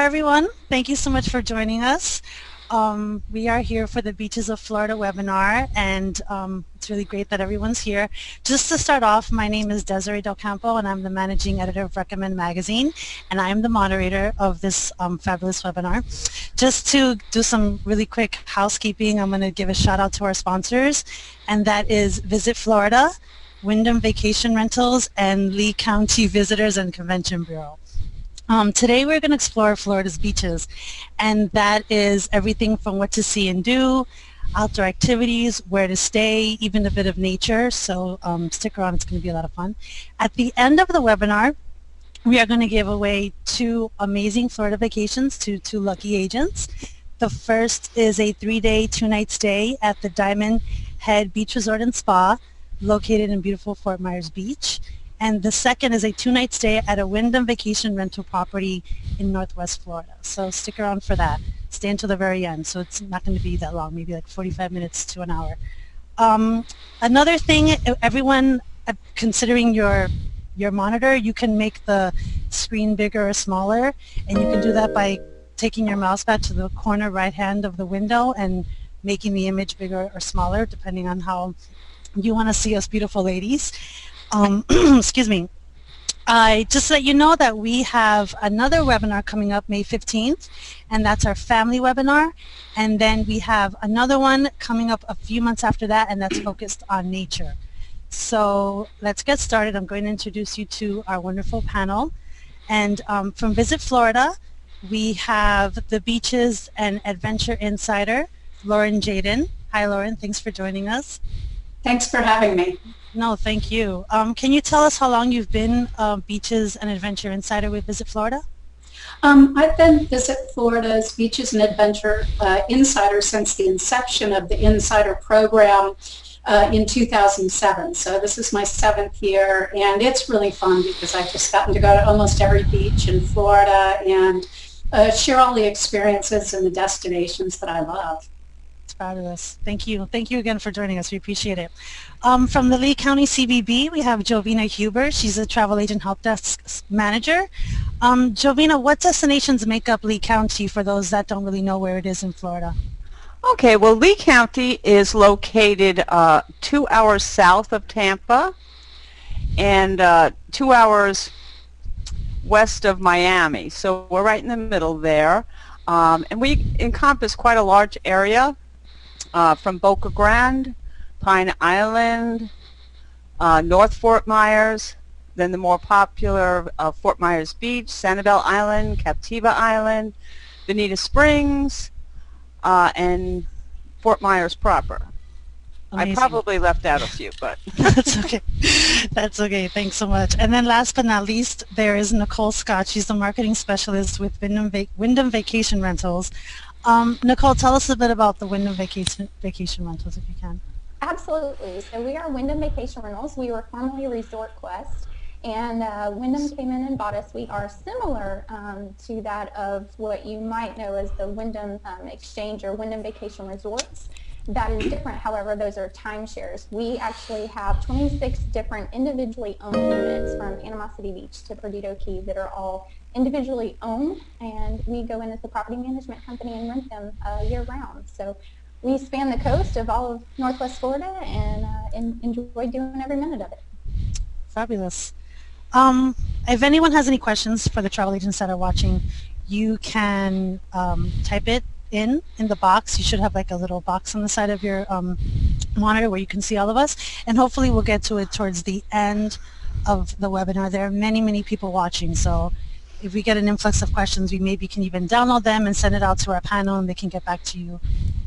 everyone. Thank you so much for joining us. We are here for the Beaches of Florida webinar, and it's really great that everyone's here. Just to start off, my name is Deserae del Campo, and I'm the managing editor of Recommend Magazine, and I am the moderator of this fabulous webinar. Just to do some really quick housekeeping, I'm going to give a shout out to our sponsors, and that is Visit Florida, Wyndham Vacation Rentals, and Lee County Visitors and Convention Bureau. Today we're going to explore Florida's beaches, and that is everything from what to see and do, outdoor activities, where to stay, even a bit of nature, so stick around, it's going to be a lot of fun. At the end of the webinar, we are going to give away 2 amazing Florida vacations to 2 lucky agents. The first is a 3-day, 2-night stay at the Diamond Head Beach Resort and Spa, located in beautiful Fort Myers Beach. And the second is a 2-night stay at a Wyndham vacation rental property in Northwest Florida. So stick around for that. Stay until the very end. So it's not going to be that long, maybe like 45 minutes to an hour. Another thing, everyone, considering your monitor, you can make the screen bigger or smaller. And you can do that by taking your mouse pad to the corner right hand of the window and making the image bigger or smaller, depending on how you want to see us beautiful ladies. Excuse me. Just to let you know that we have another webinar coming up May 15th, and that's our family webinar. And then we have another one coming up a few months after that, and that's focused on nature. So let's get started. I'm going to introduce you to our wonderful panel. And from Visit Florida, we have the Beaches and Adventure Insider, Lauren Tjaden. Hi, Lauren. Thanks for joining us. Thanks for having me. No, thank you. Can you tell us how long you've been Beaches and Adventure Insider with Visit Florida? I've been Visit Florida's Beaches and Adventure Insider since the inception of the Insider program in 2007. So this is my 7th year, and it's really fun because I've just gotten to go to almost every beach in Florida and share all the experiences and the destinations that I love. Fabulous. Thank you. Thank you again for joining us. We appreciate it. From the Lee County CBB, we have Jovina Huber. She's a travel agent help desk manager. Jovina, what destinations make up Lee County for those that don't really know where it is in Florida? Okay, well, Lee County is located 2 hours south of Tampa and 2 hours west of Miami. So we're right in the middle there. And we encompass quite a large area. From Boca Grande, Pine Island, North Fort Myers, then the more popular Fort Myers Beach, Sanibel Island, Captiva Island, Bonita Springs, and Fort Myers proper. Amazing. I probably left out a few, but that's okay. That's okay. Thanks so much. And then last but not least, there is Nicole Scott. She's the marketing specialist with Wyndham Vacation Rentals. Nicole, tell us a bit about the Wyndham Vacation Rentals, if you can. Absolutely. So we are Wyndham Vacation Rentals. We were formerly Resort Quest, and Wyndham came in and bought us. We are similar to that of what you might know as the Wyndham Exchange or Wyndham Vacation Resorts. That is different, however, those are timeshares. We actually have 26 different individually owned units from Panama City Beach to Perdido Key that are all individually owned, and we go in as the property management company and rent them year-round. So we span the coast of all of Northwest Florida and enjoy doing every minute of it. Fabulous. If anyone has any questions for the travel agents that are watching, you can type it in the box. You should have like a little box on the side of your monitor where you can see all of us, and hopefully we'll get to it towards the end of the webinar. There are many, many people watching, so if we get an influx of questions, we maybe can even download them and send it out to our panel, and they can get back to you,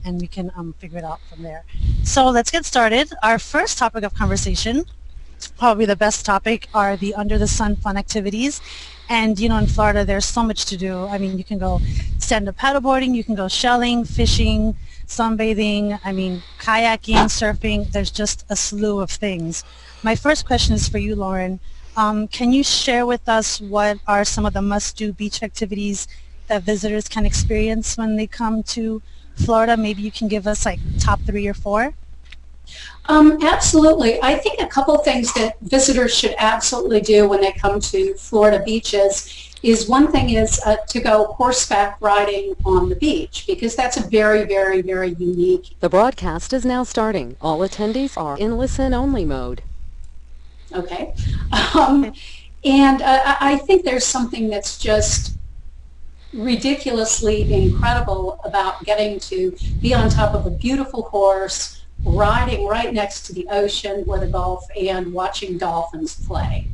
and we can figure it out from there. So let's get started. Our first topic of conversation, probably the best topic, are the under the sun fun activities. And you know, in Florida, there's so much to do. I mean, you can go stand-up paddleboarding, you can go shelling, fishing, sunbathing, I mean, kayaking, surfing. There's just a slew of things. My first question is for you, Lauren. Can you share with us what are some of the must-do beach activities that visitors can experience when they come to Florida? Maybe you can give us like top 3 or 4. Absolutely. I think a couple things that visitors should absolutely do when they come to Florida beaches is one thing is to go horseback riding on the beach, because that's a very, very, very unique. The broadcast is now starting. All attendees are in listen-only mode. Okay. And I think there's something that's just ridiculously incredible about getting to be on top of a beautiful horse, riding right next to the ocean or the Gulf, and watching dolphins play.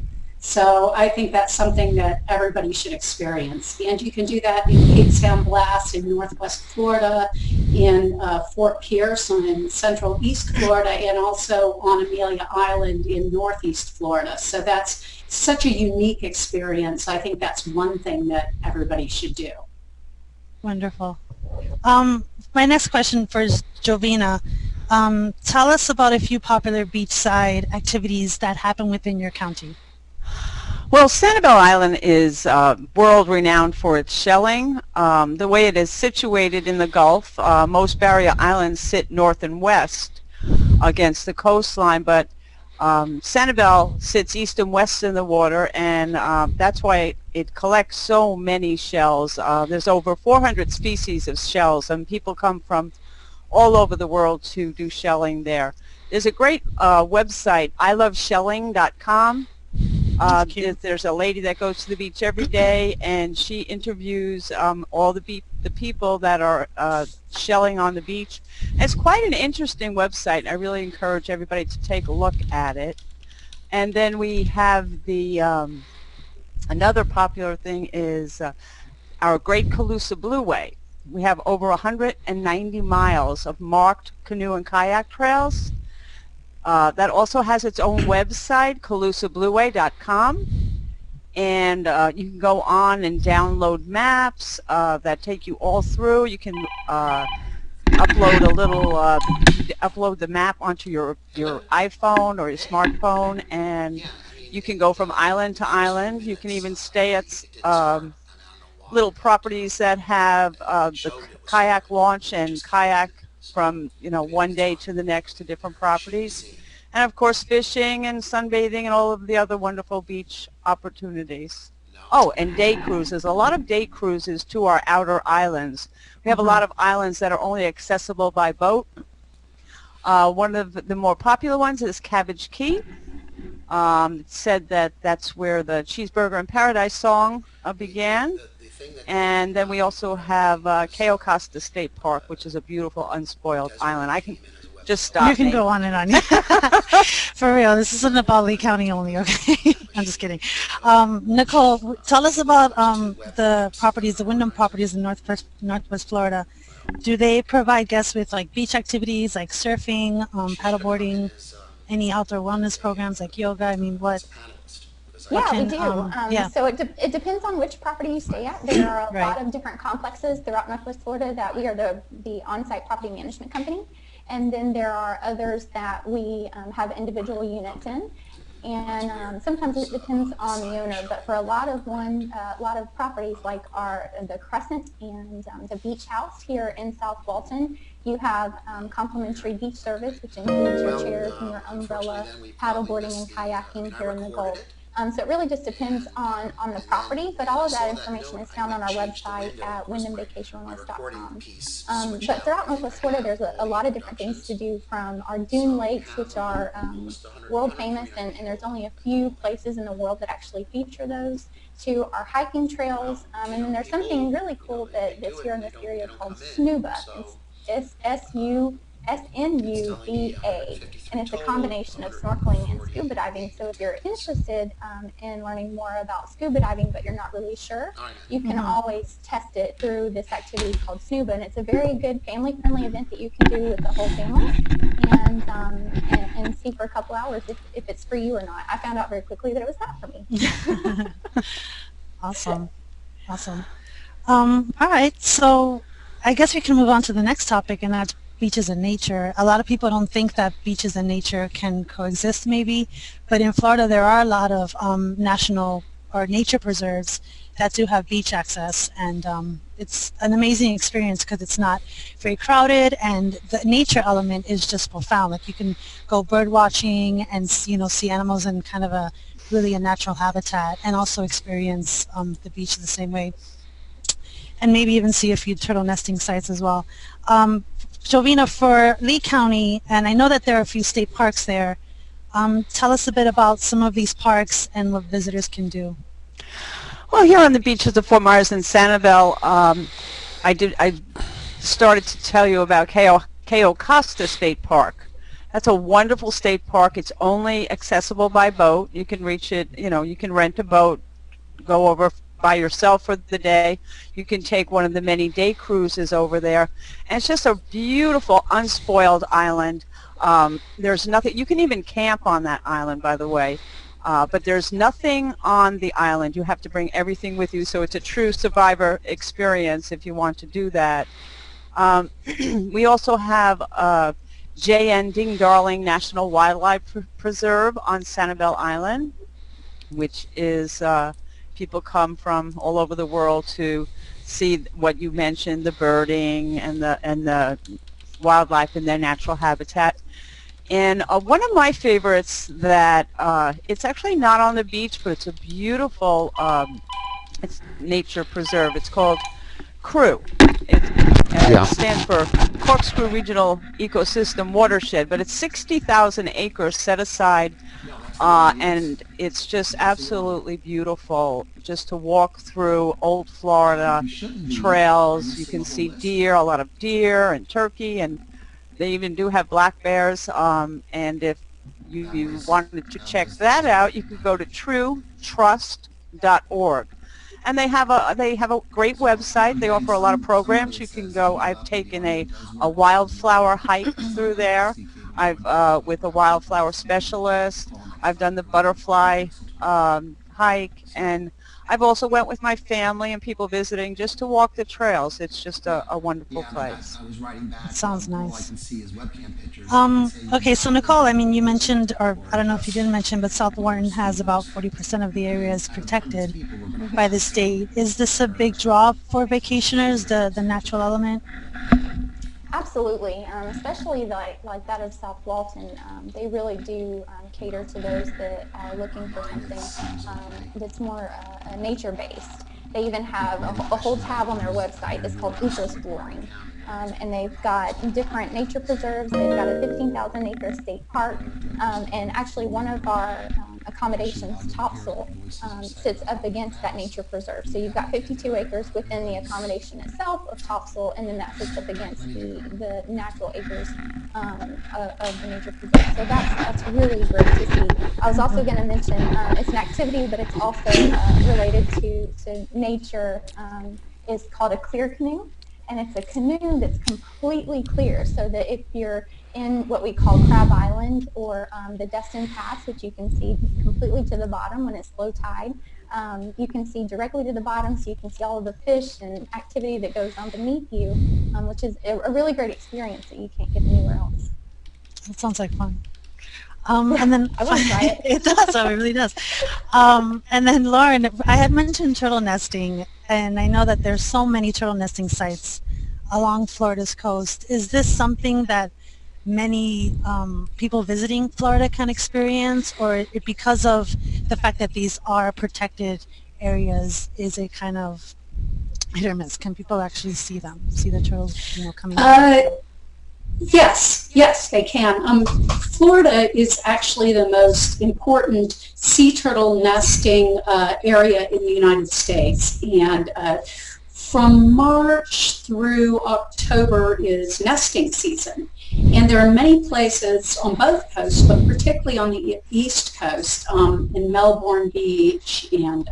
So I think that's something that everybody should experience. And you can do that in Cape San Blas in Northwest Florida, in Fort Pierce in Central East Florida, and also on Amelia Island in Northeast Florida. So that's such a unique experience. I think that's one thing that everybody should do. Wonderful. My next question for Jovina. Tell us about a few popular beachside activities that happen within your county. Well, Sanibel Island is world-renowned for its shelling. The way it is situated in the Gulf, most barrier islands sit north and west against the coastline, but Sanibel sits east and west in the water, and that's why it collects so many shells. There's over 400 species of shells, and people come from all over the world to do shelling there. There's a great website, iloveshelling.com. There's a lady that goes to the beach every day, and she interviews all the people that are shelling on the beach. It's quite an interesting website. I really encourage everybody to take a look at it. And then we have the another popular thing is our Great Calusa Blueway. We have over 190 miles of marked canoe and kayak trails. That also has its own website, calusablueway.com, and you can go on and download maps that take you all through. You can upload upload the map onto your iPhone or your smartphone, and you can go from island to island. You can even stay at little properties that have the kayak launch and kayak from one day to the next to different properties, and of course fishing and sunbathing and all of the other wonderful beach opportunities. Oh, and day cruises. A lot of day cruises to our outer islands. We have a lot of islands that are only accessible by boat. One of the more popular ones is Cabbage Key. It's said that that's where the Cheeseburger in Paradise song began. And then we also have Cayo Costa State Park, which is a beautiful, unspoiled island. I can just stop. You can go on and on. For real, this isn't about Lee County only, okay? I'm just kidding. Nicole, tell us about the properties, the Wyndham properties in Northwest Florida. Do they provide guests with like beach activities like surfing, paddleboarding, any outdoor wellness programs like yoga? I mean, what? Yeah, we do. So it depends on which property you stay at. There are a lot of different complexes throughout Northwest Florida that we are the on-site property management company. And then there are others that we have individual units in. And sometimes it depends on the owner. But for a lot of properties like the Crescent and the Beach House here in South Walton, you have complimentary beach service, which includes your chairs and your umbrella, paddleboarding and kayaking here in the Gulf. So it really just depends on the property, but all of that information is found on our website at wyndhamvacationrentals.com. But throughout Northwest Florida, there's a lot of different things to do, from our dune lakes, which are world famous, and there's only a few places in the world that actually feature those, to our hiking trails. And then there's something really cool that's here in this area called SNUBA. It's S-N-U-B-A, and it's a combination of snorkeling and scuba diving. So if you're interested in learning more about scuba diving but you're not really sure, you can always test it through this activity called SNUBA, and it's a very good family-friendly event that you can do with the whole family and see for a couple hours if it's for you or not. I found out very quickly that it was not for me. Awesome. All right, so I guess we can move on to the next topic, and that's beaches and nature. A lot of people don't think that beaches and nature can coexist maybe, but in Florida there are a lot of national or nature preserves that do have beach access, and it's an amazing experience because it's not very crowded, and the nature element is just profound. Like you can go bird watching and see animals in kind of a really a natural habitat and also experience the beach the same way, and maybe even see a few turtle nesting sites as well. Jovina, for Lee County, and I know that there are a few state parks there, tell us a bit about some of these parks and what visitors can do. Well, here on the beaches of Fort Myers and Sanibel, I started to tell you about Cayo Costa State Park. That's a wonderful state park. It's only accessible by boat. You can reach it, you can rent a boat, go over by yourself for the day. You can take one of the many day cruises over there. And it's just a beautiful, unspoiled island. There's nothing, you can even camp on that island, by the way. But there's nothing on the island. You have to bring everything with you, so it's a true survivor experience if you want to do that. We also have J.N. Ding Darling National Wildlife Preserve on Sanibel Island, which is people come from all over the world to see what you mentioned, the birding and the wildlife in their natural habitat. And one of my favorites that it's actually not on the beach, but it's a beautiful it's nature preserve. It's called CREW. It stands for Corkscrew Regional Ecosystem Watershed, but it's 60,000 acres set aside, and it's just absolutely beautiful just to walk through old Florida trails. You can see deer, a lot of deer and turkey, and they even do have black bears, and if you wanted to check that out, you could go to truetrust.org. And they have a great website. They offer a lot of programs. You can go. I've taken a wildflower hike through there. I've with a wildflower specialist. I've done the butterfly hike, and I've also went with my family and people visiting just to walk the trails. It's just a wonderful place. Sounds nice. Okay, so Nicole, I mean, you mentioned, or I don't know if you didn't mention, but South Warren has about 40% of the areas protected by the state. Is this a big draw for vacationers, the natural element? Absolutely, especially like that of South Walton. They really do cater to those that are looking for something that's more nature-based. They even have a whole tab on their website that's called Eco-Exploring. And they've got different nature preserves. They've got a 15,000 acre state park, and actually one of our accommodations, Topsail, sits up against that nature preserve. So you've got 52 acres within the accommodation itself of Topsail, and then that sits up against the natural acres of the nature preserve. So that's really great to see. I was also going to mention it's an activity, but it's also related to nature. It's called a clear canoe. And it's a canoe that's completely clear, so that if you're in what we call Crab Island or the Destin Pass, which you can see completely to the bottom when it's low tide, you can see directly to the bottom, so you can see all of the fish and activity that goes on beneath you, which is a really great experience that you can't get anywhere else. That sounds like fun. And then I want to try it. It does. It really does. And then Lauren, I had mentioned turtle nesting, and I know that there's so many turtle nesting sites along Florida's coast. Is this something that many people visiting Florida can experience, or because of the fact that these are protected areas, is it kind of hit or miss? Can people actually see them, see the turtles, coming in? Yes, they can. Florida is actually the most important sea turtle nesting area in the United States, and from March through October is nesting season. And there are many places on both coasts, but particularly on the East Coast, in Melbourne Beach and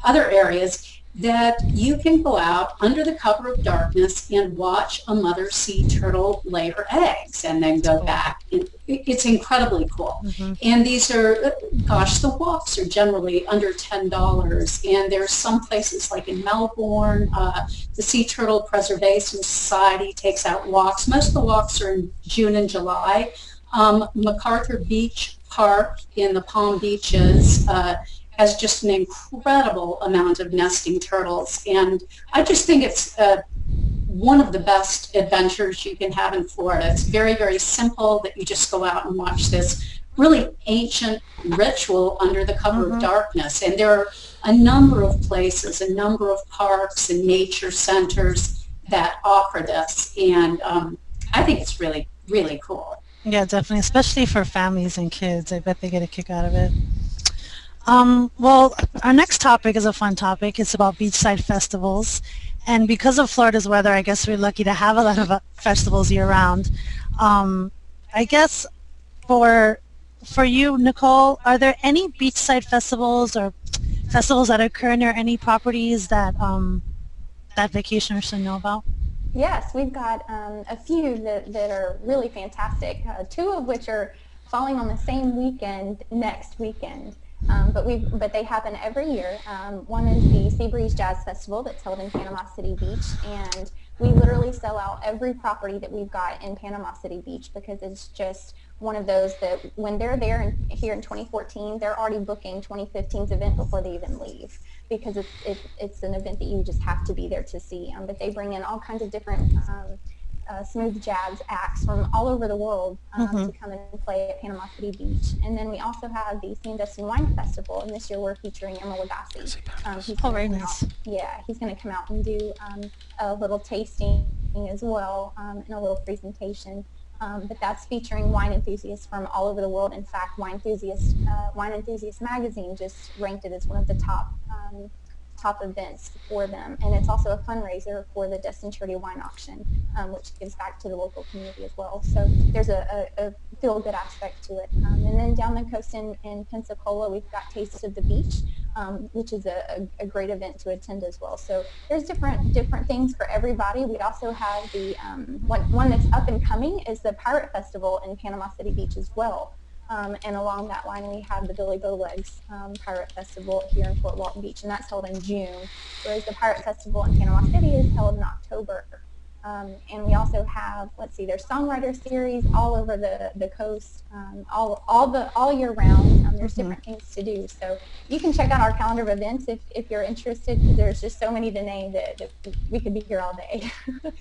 other areas, that you can go out under the cover of darkness and watch a mother sea turtle lay her eggs and then go back. It's incredibly cool. Mm-hmm. And these are, gosh, the walks are generally under $10. And there's some places like in Melbourne, the Sea Turtle Preservation Society takes out walks. Most of the walks are in June and July. MacArthur Beach Park in the Palm Beaches has just an incredible amount of nesting turtles, and I just think it's one of the best adventures you can have in Florida. It's very, very simple that you just go out and watch this really ancient ritual under the cover of darkness. And there are a number of places, a number of parks and nature centers that offer this. And I think it's really, really cool. Yeah, definitely, especially for families and kids. I bet they get a kick out of it. Well, our next topic is a fun topic. It's about beachside festivals. And because of Florida's weather, I guess we're lucky to have a lot of festivals year-round. I guess for you, Nicole, are there any beachside festivals or festivals that occur near any properties that that vacationers should know about? Yes, we've got a few that are really fantastic, two of which are falling on the same weekend next weekend. But they happen every year. One is the Seabreeze Jazz Festival that's held in Panama City Beach, and we literally sell out every property that we've got in Panama City Beach because it's just one of those that when they're there here in 2014, they're already booking 2015's event before they even leave because it's an event that you just have to be there to see. But they bring in all kinds of different smooth jazz acts from all over the world to come and play at Panama City Beach. And then we also have the Sandusky Wine Festival, and this year we're featuring Emerald Lagasse. Very nice. Yeah, he's going to come out and do a little tasting as well and a little presentation. But that's featuring wine enthusiasts from all over the world. In fact, Wine Enthusiast magazine just ranked it as one of the top events for them, and it's also a fundraiser for the Destin Charity Wine Auction, which gives back to the local community as well. So there's a feel-good aspect to it. And then down the coast in Pensacola, we've got Taste of the Beach, which is a great event to attend as well. So there's different things for everybody. We also have the one that's up and coming is the Pirate Festival in Panama City Beach as well. And along that line, we have the Billy Bowlegs Pirate Festival here in Fort Walton Beach, and that's held in June, whereas the Pirate Festival in Panama City is held in October. And we also have, let's see, there's songwriter series all over the coast, all year round. There's different things to do, so you can check out our calendar of events if you're interested. Because there's just so many to name that we could be here all day.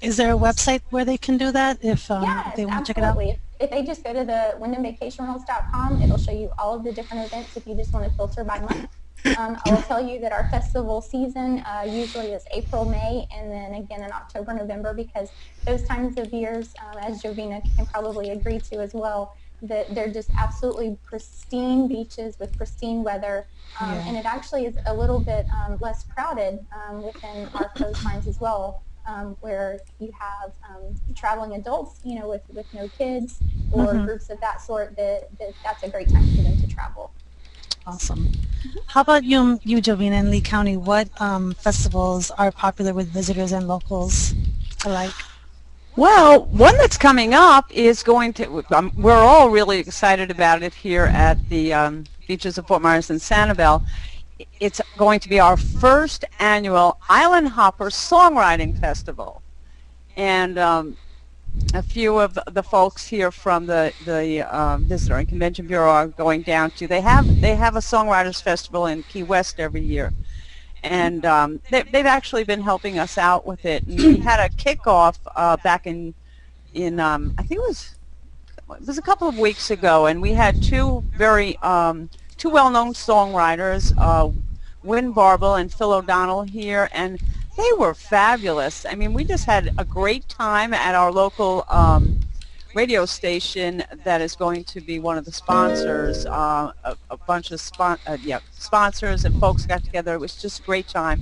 Is there a website where they can do that if Yes, they want to check it absolutely. out? If they just go to the wyndhamvacationrentals.com, it'll show you all of the different events if you just want to filter by month. I will tell you that our festival season usually is April, May, and then again in October, November, because those times of years, as Jovina can probably agree to as well, that they're just absolutely pristine beaches with pristine weather, and it actually is a little bit less crowded within our coastlines as well. Where you have traveling adults, with no kids or groups of that sort, that's a great time for them to travel. Awesome. How about you, Jovina, in Lee County? What festivals are popular with visitors and locals alike? Well, one that's coming up is going to, we're all really excited about it here at the beaches of Fort Myers and Sanibel. It's going to be our first annual Island Hopper Songwriting Festival. And a few of the folks here from the Visitor and Convention Bureau are going down to, they have a Songwriters Festival in Key West every year. And they've actually been helping us out with it. And we had a kickoff back in I think it was a couple of weeks ago, and we had two well-known songwriters, Wynn Barble and Phil O'Donnell here, and they were fabulous. I mean, we just had a great time at our local radio station that is going to be one of the sponsors. A bunch of sponsors and folks got together. It was just a great time.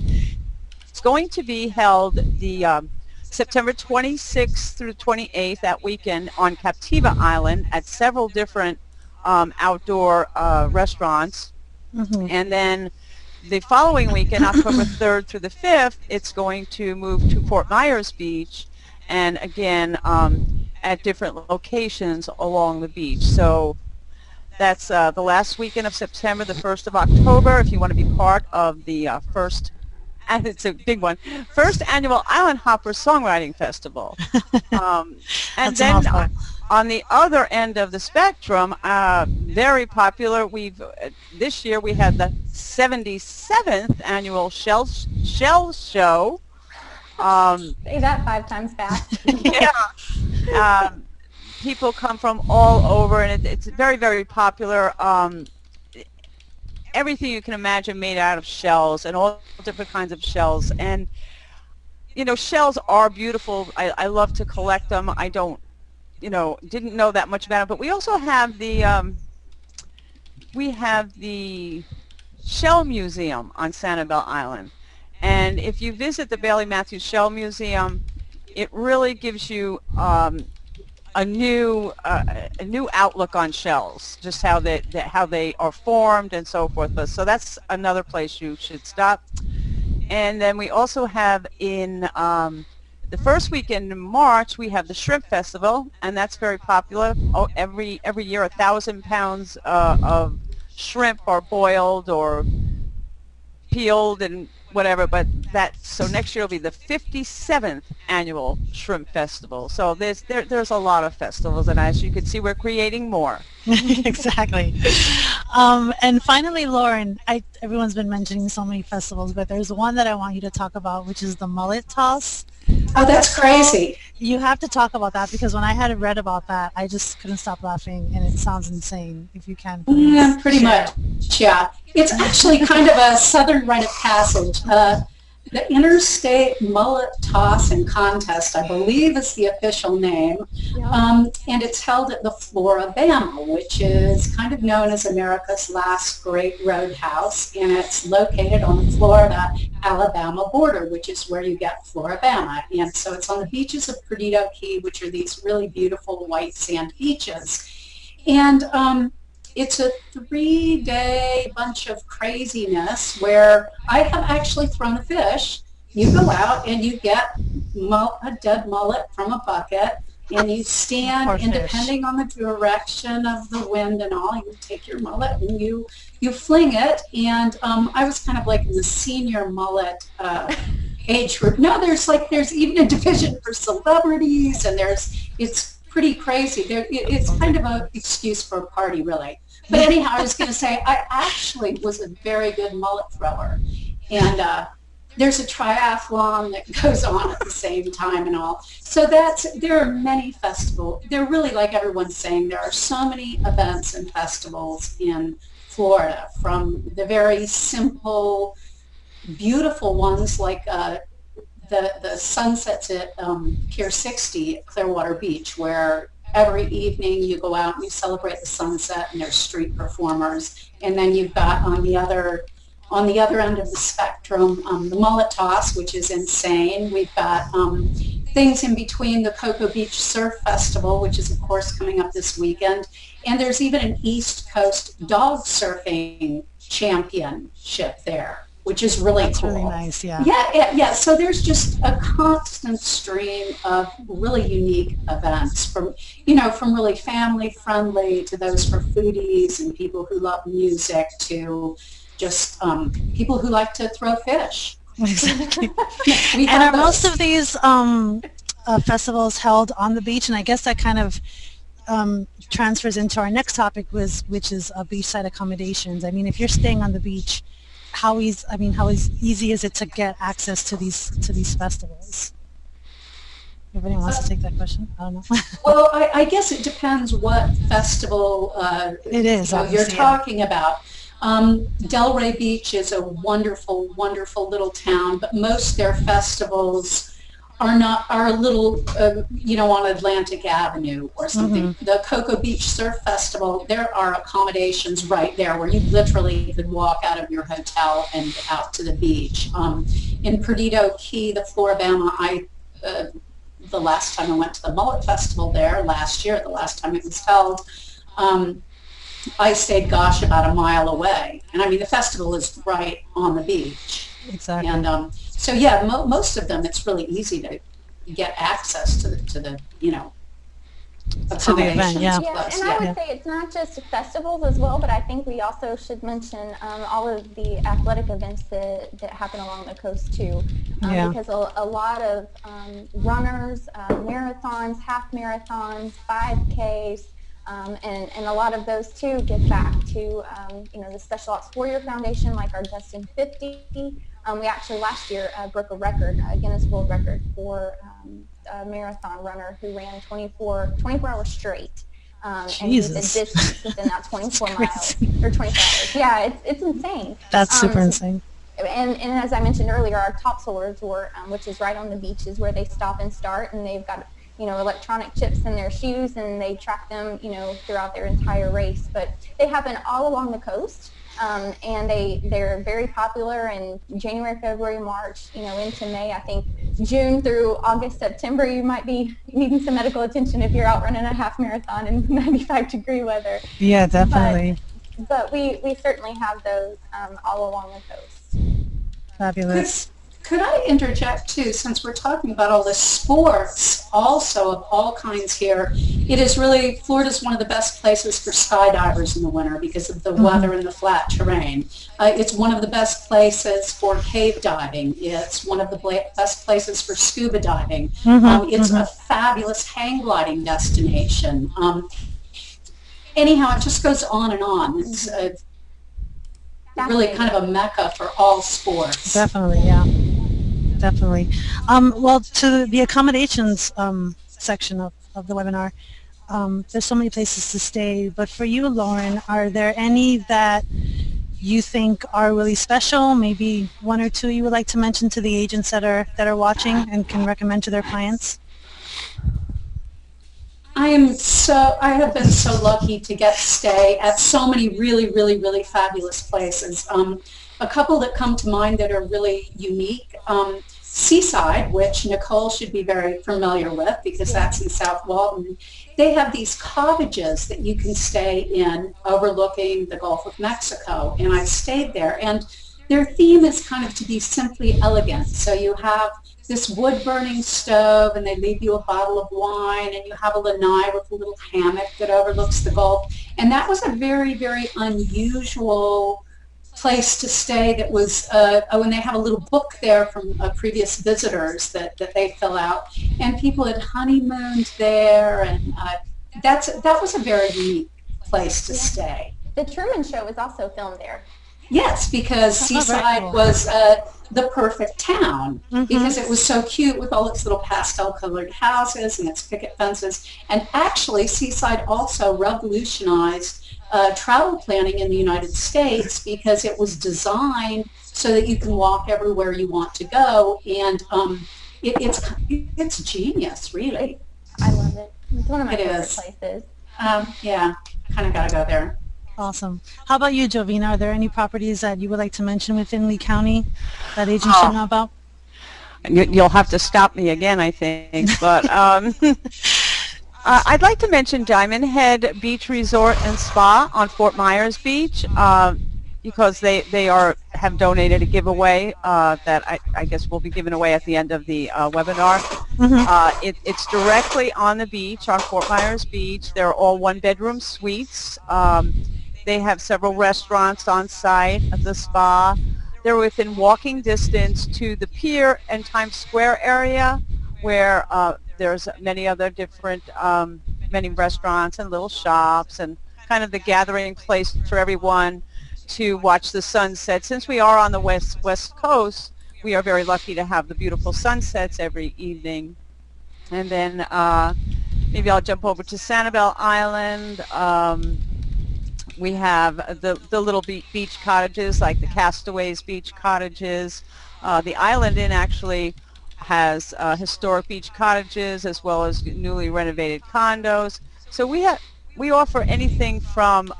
It's going to be held the September 26th through 28th, that weekend, on Captiva Island at several different outdoor restaurants. And then the following weekend, October 3rd through the 5th, it's going to move to Fort Myers Beach, and again at different locations along the beach. So that's the last weekend of September, the 1st of October, if you want to be part of the first, and it's a big one, first annual Island Hopper Songwriting Festival. And then on the other end of the spectrum, very popular, this year we had the 77th annual Shell Show. Say that 5 times fast. Yeah. people come from all over, and it's very, very popular. Everything you can imagine made out of shells, and all different kinds of shells. And shells are beautiful. I love to collect them. I don't, didn't know that much about them. But we also have the Shell Museum on Sanibel Island. And if you visit the Bailey Matthews Shell Museum, it really gives you a new outlook on shells, just how they are formed and so forth. So that's another place you should stop. And then we also have in the first weekend in March, we have the Shrimp Festival, and that's very popular. Oh, every year, 1,000 pounds of shrimp are boiled or peeled and whatever. But so next year will be the 57th annual Shrimp Festival. So there's a lot of festivals, and as you can see, we're creating more. Exactly. And finally, Lauren, everyone's been mentioning so many festivals, but there's one that I want you to talk about, which is the Mullet Toss. Oh, that's crazy. You have to talk about that, because when I had read about that, I just couldn't stop laughing, and it sounds insane. If you can, please Yeah, pretty share. much, yeah. It's actually kind of a southern rite of passage. The Interstate Mullet Toss and Contest, I believe, is the official name, and it's held at the Floribama, which is kind of known as America's last great roadhouse, and it's located on the Florida-Alabama border, which is where you get Floribama. And so it's on the beaches of Perdido Key, which are these really beautiful white sand beaches. And it's a 3-day bunch of craziness where I have actually thrown a fish. You go out and you get a dead mullet from a bucket, and you stand, and depending on the direction of the wind and all, you take your mullet and you fling it. And I was kind of like in the senior mullet age group. No, there's even a division for celebrities, and it's pretty crazy. It's kind of an excuse for a party, really. But anyhow, I was going to say, I actually was a very good mullet thrower. And there's a triathlon that goes on at the same time and all. So there are many festivals. They're really, like everyone's saying, there are so many events and festivals in Florida, from the very simple, beautiful ones like the sunsets at Pier 60 at Clearwater Beach, where every evening you go out and you celebrate the sunset, and there's street performers. And then you've got on the other end of the spectrum, the Mullet Toss, which is insane. We've got things in between, the Cocoa Beach Surf Festival, which is of course coming up this weekend. And there's even an East Coast dog surfing championship there, which is really That's cool. really nice, yeah. Yeah. So there's just a constant stream of really unique events, from really family friendly to those for foodies and people who love music, to just people who like to throw fish. Exactly. And are most of these festivals held on the beach? And I guess that kind of transfers into our next topic, which is beachside accommodations. I mean, if you're staying on the beach, how easy is it to get access to these festivals? If anyone wants to take that question, I don't know. Well, I guess it depends what festival it is, you're talking about. Delray Beach is a wonderful, wonderful little town, but most of their festivals are a little, on Atlantic Avenue or something. Mm-hmm. The Cocoa Beach Surf Festival, there are accommodations right there where you literally could walk out of your hotel and out to the beach. In Perdido Key, the Floribama, the last time I went to the Mullet Festival there last year, the last time it was held, I stayed, about a mile away. And I mean, the festival is right on the beach. Exactly. And so, yeah, most of them, it's really easy to get access to the event, yeah. And I would say it's not just festivals as well, but I think we also should mention all of the athletic events that happen along the coast too, because a lot of runners, marathons, half marathons, 5Ks, and a lot of those too give back to the Special Ops Warrior Foundation, like our Destin 50. We actually last year broke a record, a Guinness World Record for a marathon runner who ran 24 hours straight. And beat the Jesus. distance within that 24 miles Crazy. or 24 hours. Yeah, it's insane. That's super insane. And as I mentioned earlier, our Topsail Resort, which is right on the beach, is where they stop and start, and they've got electronic chips in their shoes, and they track them throughout their entire race. But they happen all along the coast, and they're very popular in January, February, March, into May. I think June through August, September, you might be needing some medical attention if you're out running a half marathon in 95-degree weather. Yeah, definitely. But we certainly have those all along the coast. Fabulous. Could I interject too, since we're talking about all the sports also of all kinds here, it is really, Florida's one of the best places for skydivers in the winter because of the weather and the flat terrain. It's one of the best places for cave diving. It's one of the best places for scuba diving. It's a fabulous hang gliding destination. Anyhow, it just goes on and on. It's really kind of a mecca for all sports. Definitely, yeah. Definitely. Well, to the accommodations section of the webinar, there's so many places to stay, but for you, Lauren, are there any that you think are really special? Maybe one or two you would like to mention to the agents that are watching and can recommend to their clients? I have been so lucky to get to stay at so many really, really, really fabulous places. A couple that come to mind that are really unique. Seaside, which Nicole should be very familiar with because that's in South Walton. They have these cottages that you can stay in overlooking the Gulf of Mexico, and I've stayed there. And their theme is kind of to be simply elegant. So you have this wood-burning stove, and they leave you a bottle of wine, and you have a lanai with a little hammock that overlooks the Gulf. And that was a very, very unusual place to stay that was, and they have a little book there from previous visitors that they fill out. And people had honeymooned there, and that was a very unique place to stay. The Truman Show was also filmed there. Yes, because Seaside was the perfect town because it was so cute with all its little pastel-colored houses and its picket fences. And actually, Seaside also revolutionized travel planning in the United States because it was designed so that you can walk everywhere you want to go. And it's genius, really. I love it. It's one of my favorite places. Yeah, kind of got to go there. Awesome. How about you, Jovina? Are there any properties that you would like to mention within Lee County that agents should know about? You'll have to stop me again, I think. But I'd like to mention Diamond Head Beach Resort and Spa on Fort Myers Beach because they have donated a giveaway that I guess will be given away at the end of the webinar. It's directly on the beach, on Fort Myers Beach. They're all one-bedroom suites. They have several restaurants on site at the spa. They're within walking distance to the pier and Times Square area where there's many other different, many restaurants and little shops and kind of the gathering place for everyone to watch the sunset. Since we are on the west coast, we are very lucky to have the beautiful sunsets every evening. And then maybe I'll jump over to Sanibel Island. We have the little beach cottages like the Castaways Beach Cottages. The Island Inn actually has historic beach cottages as well as newly renovated condos. So we offer anything from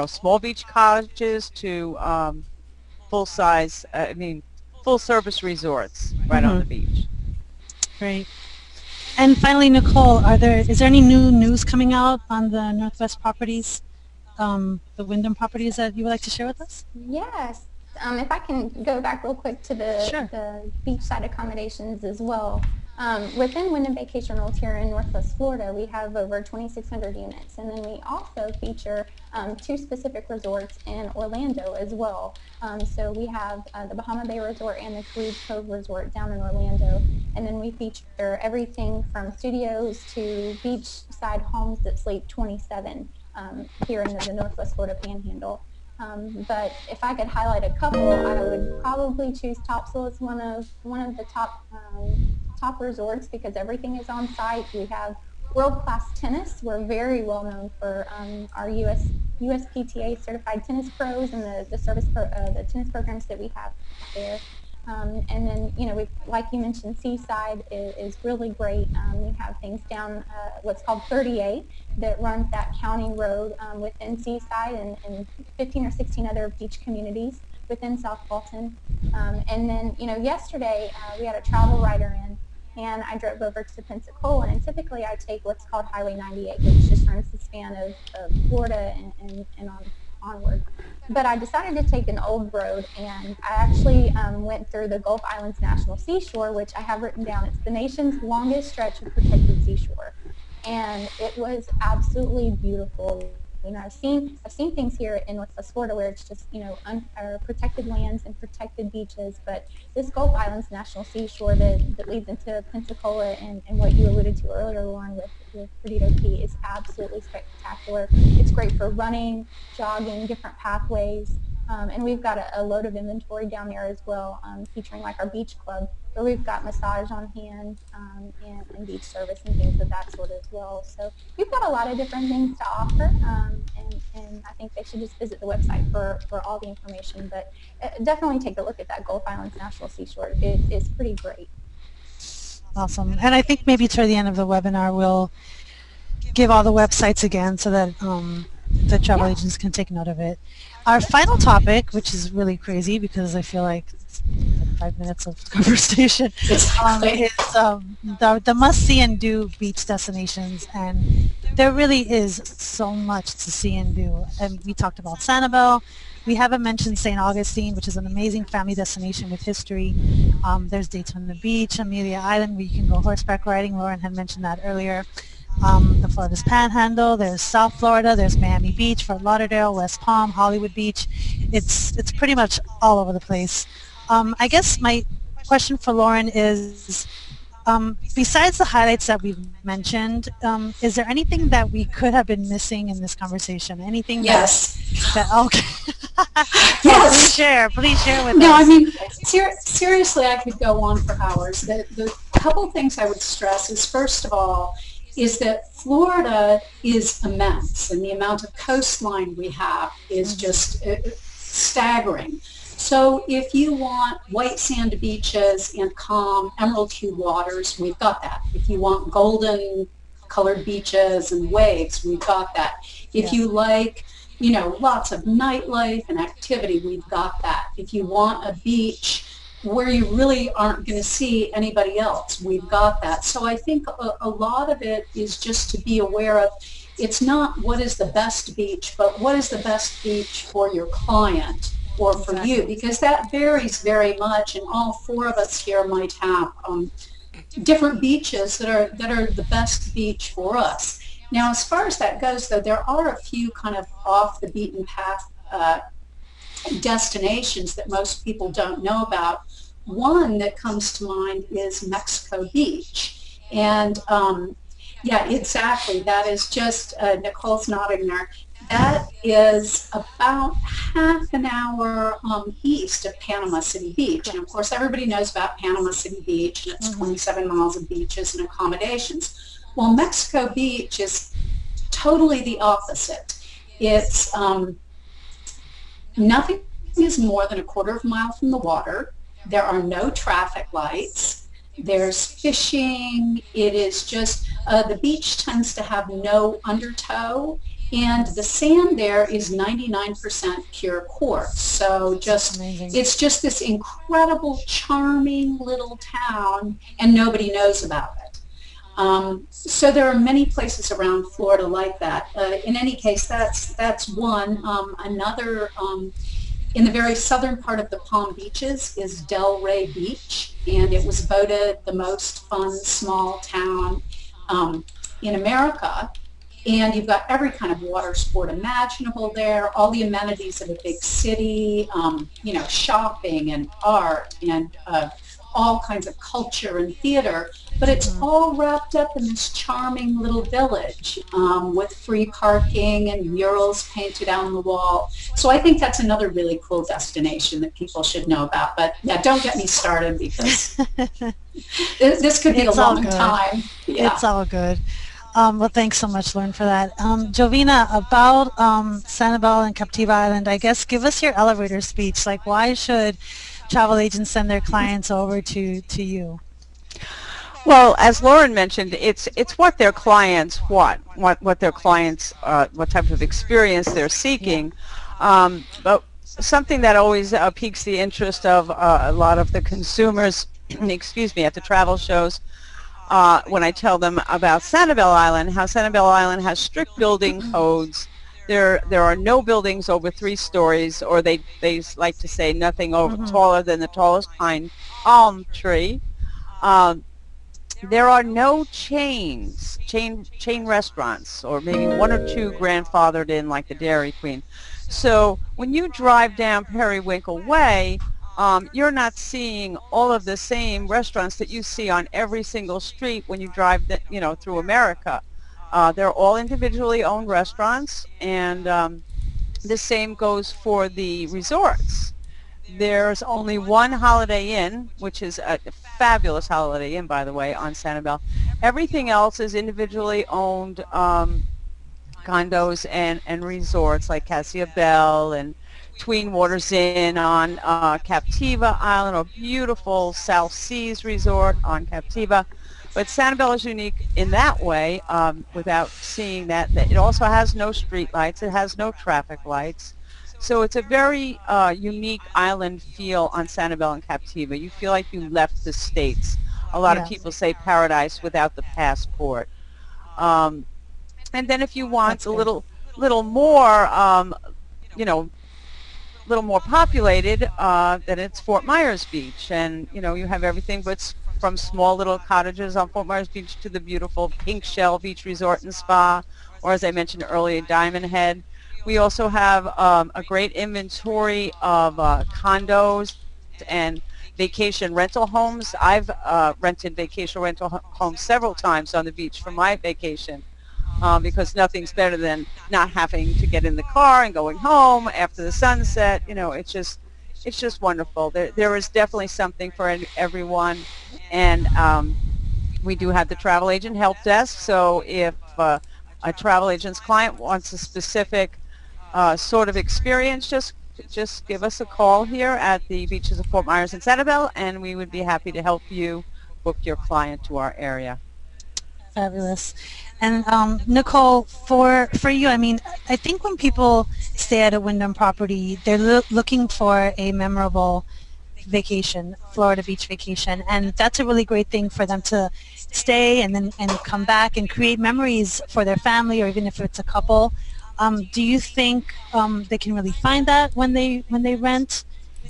small beach cottages to full service resorts right on the beach. Great. And finally, Nicole, is there any new news coming out on the Northwest properties, the Wyndham properties that you would like to share with us? Yes. If I can go back real quick to the beachside accommodations as well. Within Wyndham Vacation Rentals here in Northwest Florida, we have over 2,600 units, and then we also feature 2 specific resorts in Orlando as well. So we have the Bahama Bay Resort and the Cruise Cove Resort down in Orlando, and then we feature everything from studios to beachside homes that sleep 27 here in the Northwest Florida Panhandle. But if I could highlight a couple, I would probably choose Topsail as one of the top top resorts because everything is on site. We have world-class tennis. We're very well known for our USPTA certified tennis pros and the tennis programs that we have there. And then, like you mentioned, Seaside is really great. We have things down what's called 38 that runs that county road within Seaside and 15 or 16 other beach communities within South Walton. And then, yesterday we had a travel writer in, and I drove over to Pensacola, and typically I take what's called Highway 98, which just runs the span of Florida and onward. But I decided to take an old road, and I actually went through the Gulf Islands National Seashore, which I have written down. It's the nation's longest stretch of protected seashore, and it was absolutely beautiful. I've seen things here in Northwest Florida where it's just protected lands and protected beaches, but this Gulf Islands National Seashore that leads into Pensacola and what you alluded to earlier, Lauren, with Perdido Key is absolutely spectacular. It's great for running, jogging, different pathways, and we've got a load of inventory down there as well, featuring like our beach club, where we've got massage on hand and beach service and things of that sort as well. So we've got a lot of different things to offer, and I think they should just visit the website for all the information. But definitely take a look at that Gulf Islands National Seashore. It is pretty great. Awesome. And I think maybe toward the end of the webinar we'll give all the websites again so that the travel agents can take note of it. Our final topic, which is really crazy because I feel like it's 5 minutes of conversation, is the must-see and do beach destinations. And there really is so much to see and do. And we talked about Sanibel. We haven't mentioned St. Augustine, which is an amazing family destination with history. There's Daytona Beach, Amelia Island, where you can go horseback riding. Lauren had mentioned that earlier. The Florida's Panhandle, there's South Florida, there's Miami Beach, Fort Lauderdale, West Palm, Hollywood Beach. It's pretty much all over the place. I guess my question for Lauren is, besides the highlights that we've mentioned, is there anything that we could have been missing in this conversation? Anything Yes. that okay. Yes. Please share with us. No, I mean, seriously, I could go on for hours. The couple things I would stress is, first of all, is that Florida is immense, and the amount of coastline we have is just staggering. So if you want white sand beaches and calm emerald hue waters, we've got that. If you want golden colored beaches and waves, we've got that. If you like, lots of nightlife and activity, we've got that. If you want a beach where you really aren't going to see anybody else, we've got that. So I think a lot of it is just to be aware of, it's not what is the best beach, but what is the best beach for your client or for you, because that varies very much, and all four of us here might have different beaches that are the best beach for us. Now, as far as that goes, though, there are a few kind of off the beaten path destinations that most people don't know about. One that comes to mind is Mexico Beach, and yeah, exactly, that is just, Nicole's nodding there, that is about half an hour east of Panama City Beach. And of course everybody knows about Panama City Beach, and it's 27 miles of beaches and accommodations. Well, Mexico Beach is totally the opposite. It's nothing is more than a quarter of a mile from the water. There are no traffic lights. There's fishing. It is just, the beach tends to have no undertow, and the sand there is 99% pure quartz. So just, it's just this incredible, charming little town, and nobody knows about it. So there are many places around Florida like that. In any case, that's one. Another, in the very southern part of the Palm Beaches is Delray Beach, and it was voted the most fun small town in America. And you've got every kind of water sport imaginable there, all the amenities of a big city, shopping and art and all kinds of culture and theater, but it's all wrapped up in this charming little village with free parking and murals painted on the wall. So I think that's another really cool destination that people should know about. But yeah, don't get me started because this could be a It's all long good. time. Yeah. It's all good. Well, thanks so much, Lauren, for that. Jovina, about Sanibel and Captiva Island, I guess give us your elevator speech. Like, why should travel agents send their clients over to you? Well, as Lauren mentioned, it's what their clients want, what their clients, what type of experience they're seeking. But something that always piques the interest of a lot of the consumers, excuse me, at the travel shows, when I tell them about Sanibel Island, how Sanibel Island has strict building codes. There are no buildings over 3 stories, or they like to say nothing over taller than the tallest palm tree. Um, there are no chain restaurants, or maybe 1 or 2 grandfathered in like the Dairy Queen. So when you drive down Periwinkle Way, you're not seeing all of the same restaurants that you see on every single street when you drive, through America. They're all individually owned restaurants, and the same goes for the resorts. There's only one Holiday Inn, which is a fabulous Holiday Inn, by the way, on Sanibel. Everything else is individually owned condos and resorts like Cassia Bell and Tween Waters Inn on Captiva Island, or beautiful South Seas Resort on Captiva. But Sanibel is unique in that way, without seeing that it also has no street lights, it has no traffic lights. So it's a very unique island feel on Sanibel and Captiva. You feel like you left the States. A lot of Yeah, people say paradise without the passport. Um, and then if you want that's a good. little more, you know, little more populated, then it's Fort Myers Beach. And, you have everything but from small little cottages on Fort Myers Beach to the beautiful Pink Shell Beach Resort and Spa, or as I mentioned earlier, Diamond Head. We also have a great inventory of condos and vacation rental homes. I've rented vacation rental homes several times on the beach for my vacation, because nothing's better than not having to get in the car and going home after the sunset. It's just wonderful. There is definitely something for everyone, and we do have the travel agent help desk. So if a travel agent's client wants a specific sort of experience, just give us a call here at the beaches of Fort Myers and Sanibel, and we would be happy to help you book your client to our area. Fabulous. And Nicole, for you, I mean, I think when people stay at a Wyndham property, they're looking for a memorable vacation, Florida beach vacation, and that's a really great thing for them to stay and come back and create memories for their family, or even if it's a couple. Do you think they can really find that when they rent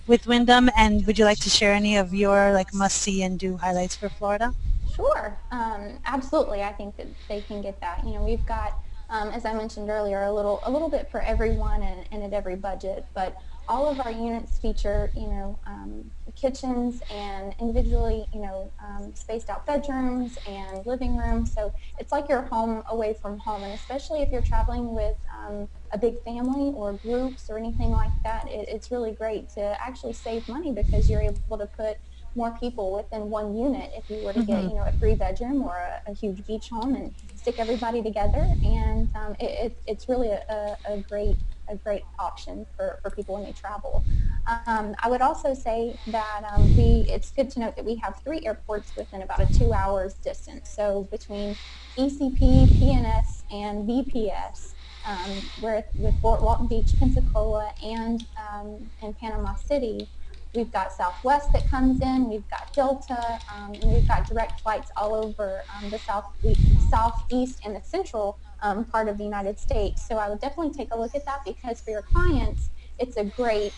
with Wyndham? And would you like to share any of your like must see and do highlights for Florida? Sure, absolutely. I think that they can get that. We've got, as I mentioned earlier, a little bit for everyone and at every budget. But all of our units feature, kitchens and individually, spaced out bedrooms and living rooms. So it's like you're home away from home. And especially if you're traveling with a big family or groups or anything like that, it's really great to actually save money because you're able to put more people within one unit if you were to get, a 3-bedroom or a huge beach home and stick everybody together. And it's really a great option for people when they travel. I would also say that it's good to note that we have 3 airports within about a 2 hours distance. So between ECP, PNS, and VPS, with Fort Walton Beach, Pensacola, and Panama City, we've got Southwest that comes in, we've got Delta, and we've got direct flights all over the southeast and the central part of the United States. So I would definitely take a look at that because for your clients, it's a great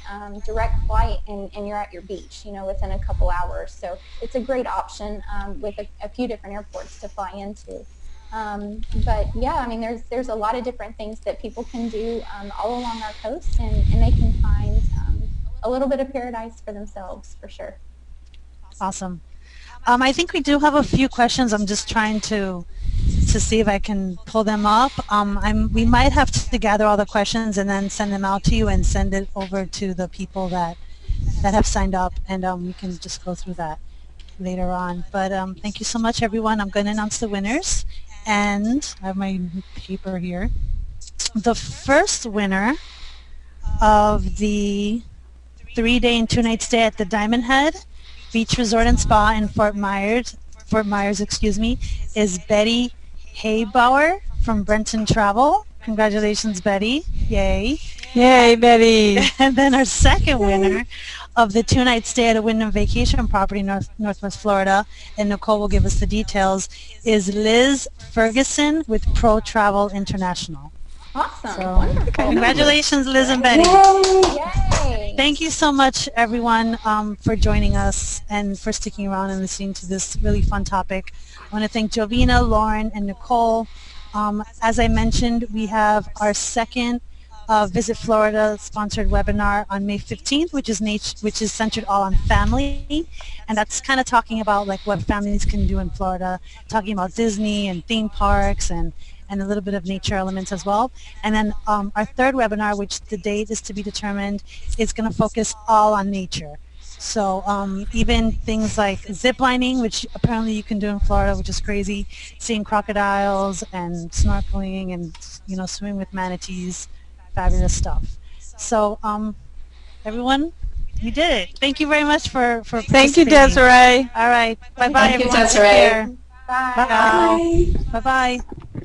direct flight and you're at your beach, within a couple hours. So it's a great option with a few different airports to fly into. But yeah, I mean, there's a lot of different things that people can do all along our coast, and they can find a little bit of paradise for themselves, for sure. Awesome. I think we do have a few questions. I'm just trying to see if I can pull them up. We might have to gather all the questions and then send them out to you and send it over to the people that have signed up, and we can just go through that later on. But thank you so much, everyone. I'm going to announce the winners, and I have my paper here. The first winner of the 3-day and 2-night stay at the Diamond Head Beach Resort and Spa in Fort Myers, is Betty Haybauer from Brenton Travel. Congratulations, Betty. Yay. Yay, Betty. And then our second winner of the 2-night stay at a Wyndham vacation property in Northwest Florida, and Nicole will give us the details, is Liz Ferguson with Pro Travel International. Awesome. So, Wonderful. congratulations, Liz and Betty. Yay. Thank you so much, everyone, for joining us and for sticking around and listening to this really fun topic. I want to thank Jovina, Lauren, and Nicole. As I mentioned, we have our second Visit Florida sponsored webinar on May 15th, which is centered all on family, and that's kind of talking about like what families can do in Florida, talking about Disney and theme parks and a little bit of nature elements as well. And then our third webinar, which the date is to be determined, is going to focus all on nature. So even things like zip lining, which apparently you can do in Florida, which is crazy, seeing crocodiles and snorkeling and swimming with manatees, fabulous stuff. So everyone, we did it. Thank you very much for Thank you, participating. Deserae. All right. Bye-bye, Thank you, everyone. Take Deserae. care. Bye. Bye. Bye-bye.